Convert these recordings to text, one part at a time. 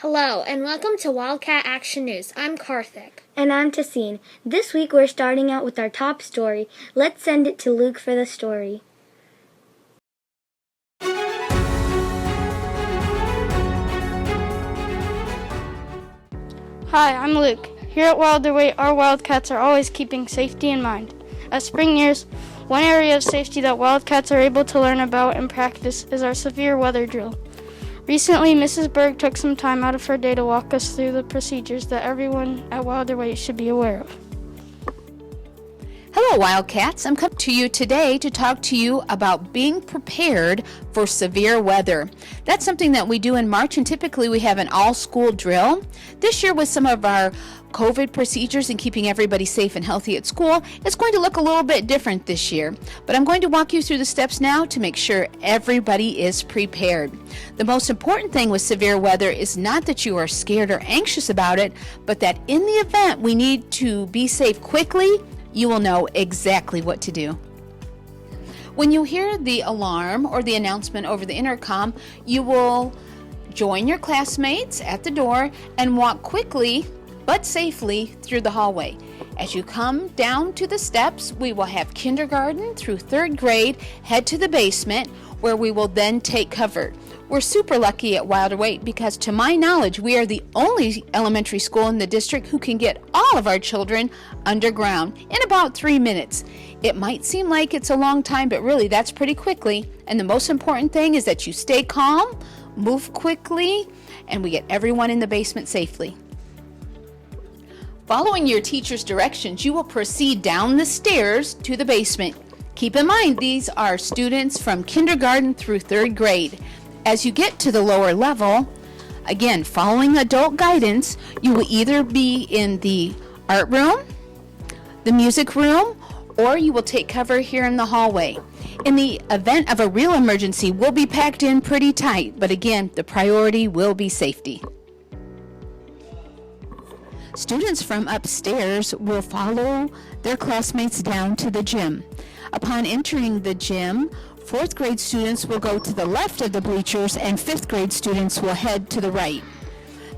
Hello, and welcome to Wildcat Action News. I'm Karthik. And I'm Tassine. This week we're starting out with our top story. Let's send it to Luke for the story. Hi, I'm Luke. Here at Wilder-Waite, our Wildcats are always keeping safety in mind. As spring nears, one area of safety that Wildcats are able to learn about and practice is our severe weather drill. Recently, Mrs. Berg took some time out of her day to walk us through the procedures that everyone at Wilder-Waite should be aware of. Hello, Wildcats. I'm coming to you today to talk to you about being prepared for severe weather. That's something that we do in March, and typically we have an all-school drill. This year, with some of our COVID procedures and keeping everybody safe and healthy at school, it's going to look a little bit different this year. But I'm going to walk you through the steps now to make sure everybody is prepared. The most important thing with severe weather is not that you are scared or anxious about it, but that in the event we need to be safe quickly, you will know exactly what to do. When you hear the alarm or the announcement over the intercom, you will join your classmates at the door and walk quickly but safely through the hallway. As you come down to the steps, we will have kindergarten through third grade head to the basement, where we will then take cover. We're super lucky at Wilder-Waite because, to my knowledge, we are the only elementary school in the district who can get all of our children underground in about 3 minutes. It might seem like it's a long time, but really that's pretty quickly. And the most important thing is that you stay calm, move quickly, and we get everyone in the basement safely. Following your teacher's directions, you will proceed down the stairs to the basement. Keep in mind, these are students from kindergarten through third grade. As you get to the lower level, again, following adult guidance, you will either be in the art room, the music room, or you will take cover here in the hallway. In the event of a real emergency, we'll be packed in pretty tight, but again, the priority will be safety. Students from upstairs will follow their classmates down to the gym. Upon entering the gym, fourth grade students will go to the left of the bleachers and fifth grade students will head to the right.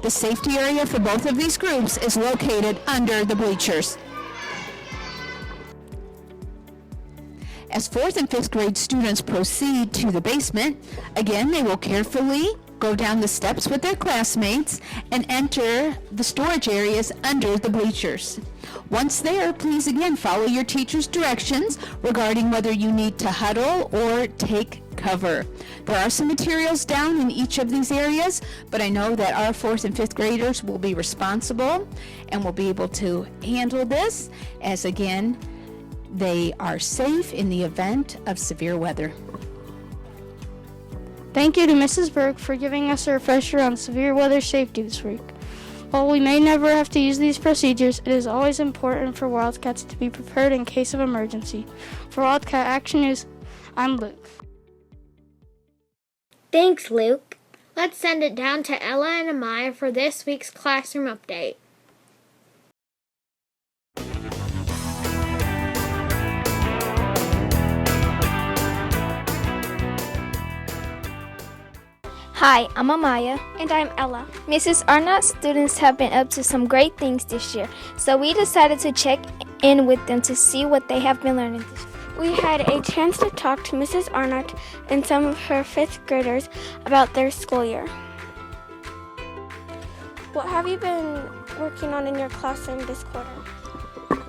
The safety area for both of these groups is located under the bleachers. As fourth and fifth grade students proceed to the basement, again, they will carefully go down the steps with their classmates and enter the storage areas under the bleachers. Once there, please again follow your teacher's directions regarding whether you need to huddle or take cover. There are some materials down in each of these areas, but I know that our fourth and fifth graders will be responsible and will be able to handle this, as again, they are safe in the event of severe weather. Thank you to Mrs. Berg for giving us a refresher on severe weather safety this week. While we may never have to use these procedures, it is always important for Wildcats to be prepared in case of emergency. For Wildcat Action News, I'm Luke. Thanks, Luke. Let's send it down to Ella and Amaya for this week's classroom update. Hi, I'm Amaya. And I'm Ella. Mrs. Arnott's students have been up to some great things this year, so we decided to check in with them to see what they have been learning this year. We had a chance to talk to Mrs. Arnott and some of her fifth graders about their school year. What have you been working on in your classroom this quarter?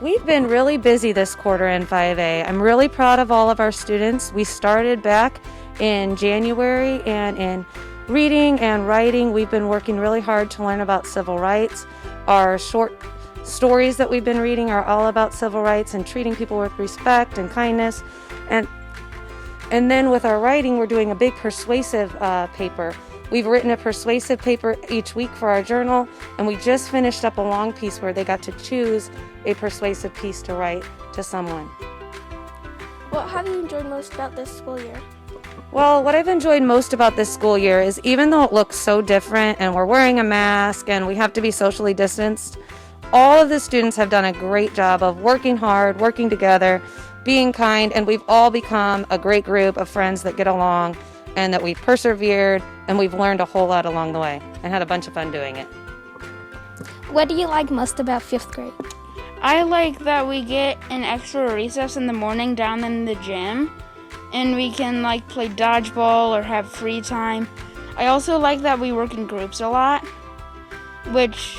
We've been really busy this quarter in 5A. I'm really proud of all of our students. We started back in January, and in reading and writing, we've been working really hard to learn about civil rights. Our short stories that we've been reading are all about civil rights and treating people with respect and kindness. And then with our writing, we're doing a big persuasive paper. We've written a persuasive paper each week for our journal, and we just finished up a long piece where they got to choose a persuasive piece to write to someone. What have you enjoyed most about this school year? Well, what I've enjoyed most about this school year is, even though it looks so different and we're wearing a mask and we have to be socially distanced, all of the students have done a great job of working hard, working together, being kind, and we've all become a great group of friends that get along and that we persevered, and we've learned a whole lot along the way and had a bunch of fun doing it. What do you like most about 5th grade? I like that we get an extra recess in the morning down in the gym, and we can play dodgeball or have free time. I also like that we work in groups a lot, which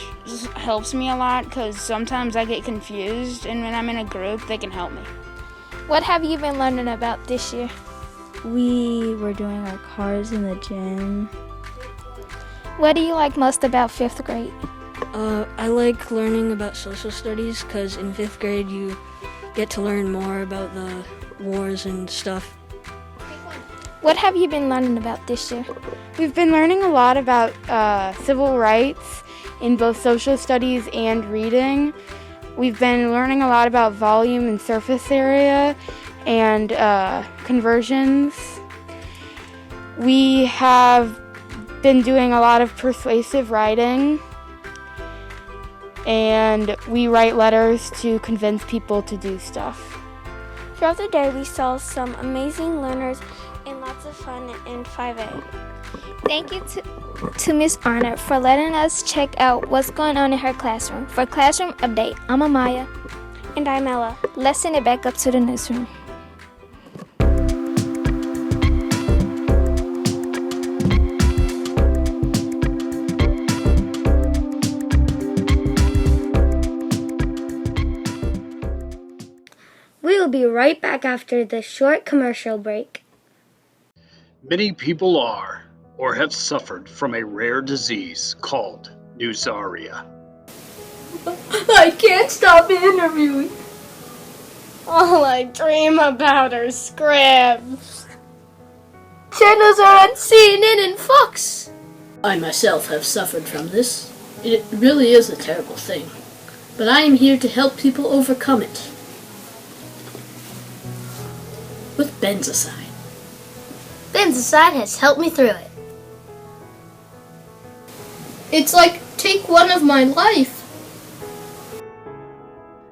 helps me a lot because sometimes I get confused, and when I'm in a group, they can help me. What have you been learning about this year? We were doing our cars in the gym. What do you like most about 5th grade? I like learning about social studies because in 5th grade you get to learn more about the wars and stuff. What have you been learning about this year? We've been learning a lot about civil rights in both social studies and reading. We've been learning a lot about volume and surface area and conversions. We have been doing a lot of persuasive writing, and we write letters to convince people to do stuff. Throughout the day, we saw some amazing learners and lots of fun in 5A. Thank you to Miss Arnott for letting us check out what's going on in her classroom. For Classroom Update, I'm Amaya. And I'm Ella. Let's send it back up to the newsroom. We will be right back after this short commercial break. Many people are or have suffered from a rare disease called News-Aria. I can't stop interviewing. All I dream about are scripts. Channels are on CNN and Fox. I myself have suffered from this. It really is a terrible thing, but I am here to help people overcome it. With Benzicide. Benzicide has helped me through it. It's like take one of my life.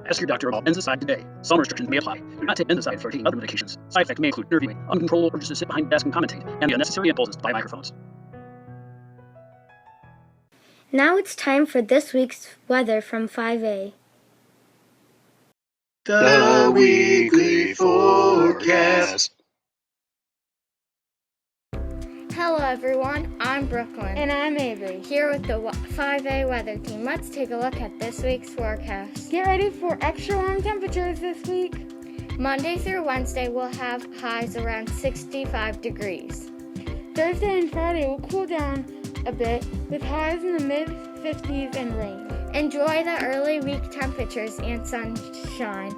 Ask your doctor about Benzicide today. Some restrictions may apply. Do not take Benzicide for taking other medications. Side effects may include interviewing, uncontrollable urges to sit behind a desk and commentate, and the unnecessary impulses to buy microphones. Now it's time for this week's weather from 5A. The weekly forecast. Hello everyone, I'm Brooklyn. And I'm Avery. Here with the 5A weather team. Let's take a look at this week's forecast. Get ready for extra warm temperatures this week. Monday through Wednesday we'll have highs around 65 degrees. Thursday and Friday will cool down a bit with highs in the mid-50s and rain. Enjoy the early week temperatures and sunshine.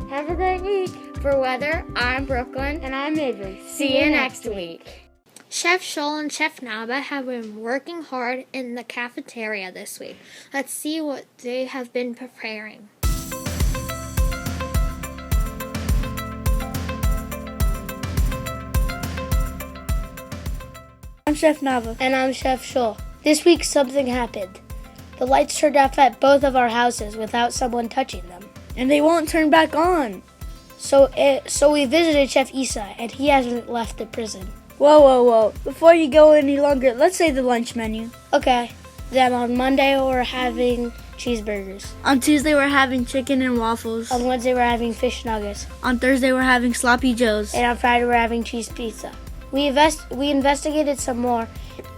Have a great week. For weather, I'm Brooklyn. And I'm Avery. See you next week. Chef Scholl and Chef Naba have been working hard in the cafeteria this week. Let's see what they have been preparing. I'm Chef Nava. And I'm Chef Scholl. This week something happened. The lights turned off at both of our houses without someone touching them. And they won't turn back on. So we visited Chef Isa, and he hasn't left the prison. Whoa. Before you go any longer, let's say the lunch menu. Okay. Then on Monday we're having cheeseburgers. On Tuesday we're having chicken and waffles. On Wednesday we're having fish nuggets. On Thursday we're having sloppy joes. And on Friday we're having cheese pizza. We investigated some more,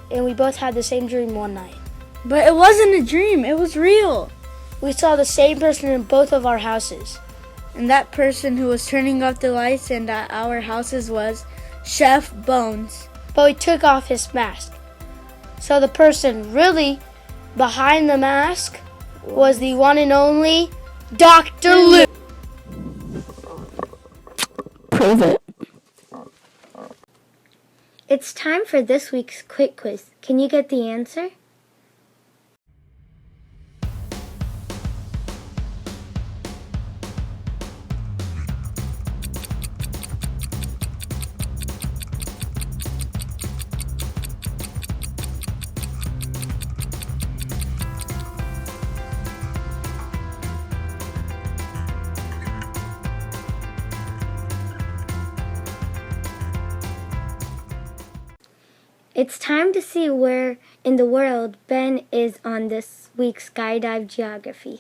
and we both had the same dream one night. But it wasn't a dream, it was real. We saw the same person in both of our houses. And that person who was turning off the lights in our houses was Chef Bones. But he took off his mask. So the person really behind the mask was the one and only Dr. Luke. Prove it. It's time for this week's quick quiz. Can you get the answer? It's time to see where in the world Ben is on this week's Skydive Geography.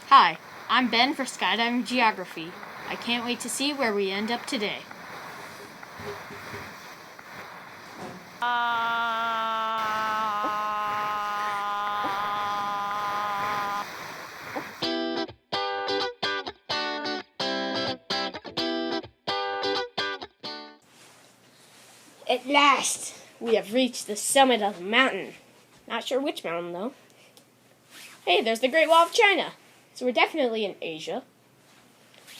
Hi, I'm Ben for Skydiving Geography. I can't wait to see where we end up today. At last, we have reached the summit of the mountain. Not sure which mountain, though. Hey, there's the Great Wall of China. So we're definitely in Asia.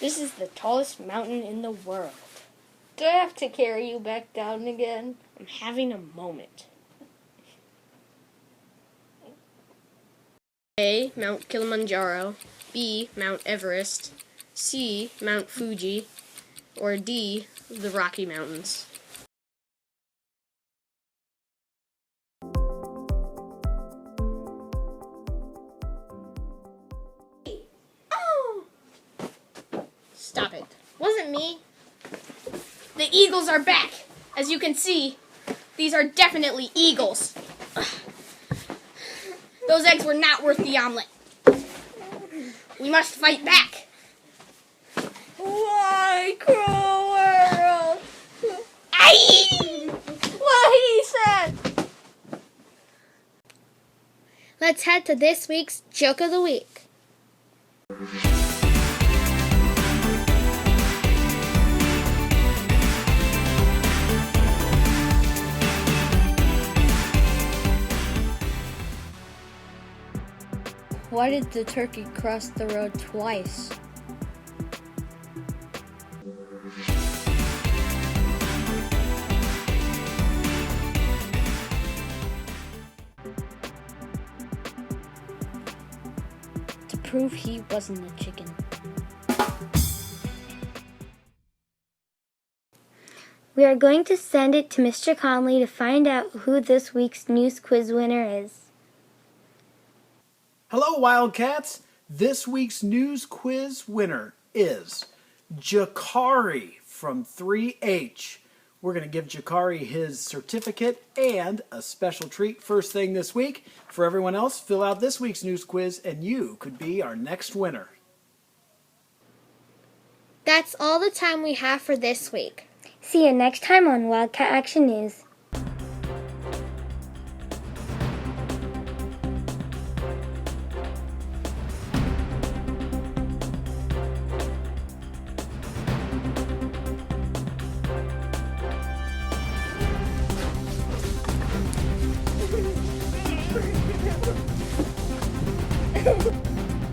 This is the tallest mountain in the world. Do I have to carry you back down again? I'm having a moment. A, Mount Kilimanjaro. B, Mount Everest. C, Mount Fuji. Or D, the Rocky Mountains. Stop it. Wasn't me. The eagles are back. As you can see, these are definitely eagles. Those eggs were not worth the omelet. We must fight back. Why, cruel world? Aye! What he said! Let's head to this week's Joke of the Week. Why did the turkey cross the road twice? To prove he wasn't a chicken. We are going to send it to Mr. Conley to find out who this week's news quiz winner is. Hello, Wildcats! This week's news quiz winner is Jakari from 3H. We're going to give Jakari his certificate and a special treat first thing this week. For everyone else, fill out this week's news quiz and you could be our next winner. That's all the time we have for this week. See you next time on Wildcat Action News.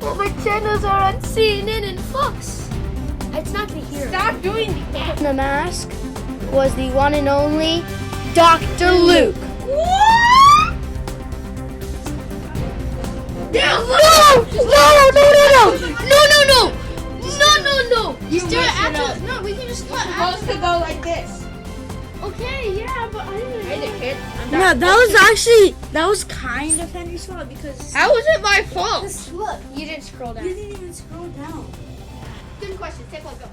All my channels are on CNN and Fox. It's not the hero. Stop doing that. The mask was the one and only Dr. Luke. What? No! You still after? No, we can just let supposed to go like this. Okay, yeah, but I didn't. Hey there, kid. No, that was kind of Henry's fault because. How was it my fault? Just look. You didn't scroll down. You didn't even scroll down. Good question. Take one, go.